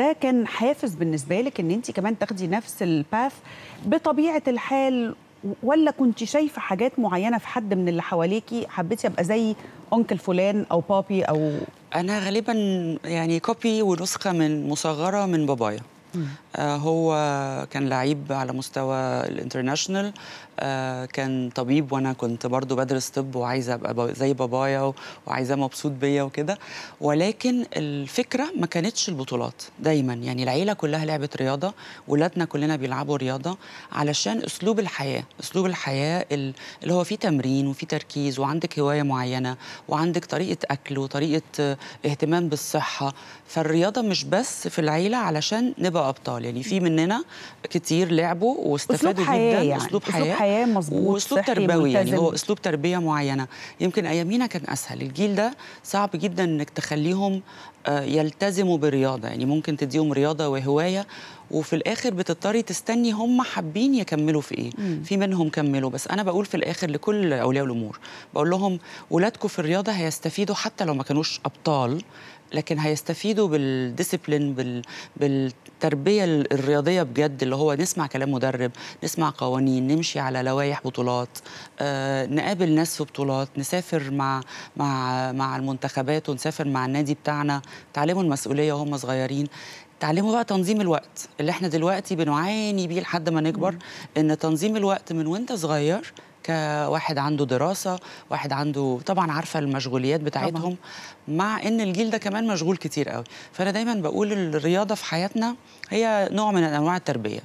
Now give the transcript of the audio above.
ده كان حافز بالنسبه لك ان انت كمان تاخدي نفس الباث بطبيعه الحال، ولا كنت شايفه حاجات معينه في حد من اللي حواليكي حبيتي ابقى زي انكل فلان او بابي او؟ انا غالبا يعني كوبي ونسخه من مصغره من بابايا. هو كان لعيب على مستوى الانترناشنال، كان طبيب وانا كنت برضو بدرس طب وعايزه ابقى زي بابايا وعايزاه مبسوط بيا وكده. ولكن الفكره ما كانتش البطولات دايما، يعني العيله كلها لعبت رياضه، ولادنا كلنا بيلعبوا رياضه علشان اسلوب الحياه، اسلوب الحياه اللي هو فيه تمرين وفيه تركيز، وعندك هوايه معينه وعندك طريقه اكل وطريقه اهتمام بالصحه. فالرياضه مش بس في العيله علشان نبقى ابطال، يعني في مننا كتير لعبوا واستفادوا جدا. يعني اسلوب حياه مظبوط، واسلوب صحي تربوي، يعني هو ملتزم. اسلوب تربيه معينه. يمكن ايامينا كان اسهل، الجيل ده صعب جدا انك تخليهم يلتزموا بالرياضه، يعني ممكن تديهم رياضه وهوايه وفي الاخر بتضطري تستني هم حابين يكملوا في ايه. في منهم كملوا، بس انا بقول في الاخر لكل اولياء الامور، بقول لهم ولادكم في الرياضه هيستفيدوا حتى لو ما كانوش ابطال، لكن هيستفيدوا بالديسيبلين، بالتربيه الرياضيه بجد، اللي هو نسمع كلام مدرب، نسمع قوانين، نمشي على لوائح بطولات، نقابل ناس في بطولات، نسافر مع المنتخبات ونسافر مع النادي بتاعنا، تعلموا المسؤوليه وهم صغيرين. تعلموا بقى تنظيم الوقت اللي احنا دلوقتي بنعاني بيه لحد ما نكبر. ان تنظيم الوقت من وانت صغير، كواحد عنده دراسة، واحد عنده طبعا عارفة المشغوليات بتاعتهم طبعا. مع ان الجيل ده كمان مشغول كتير قوي. فأنا دايما بقول الرياضة في حياتنا هي نوع من أنواع التربية.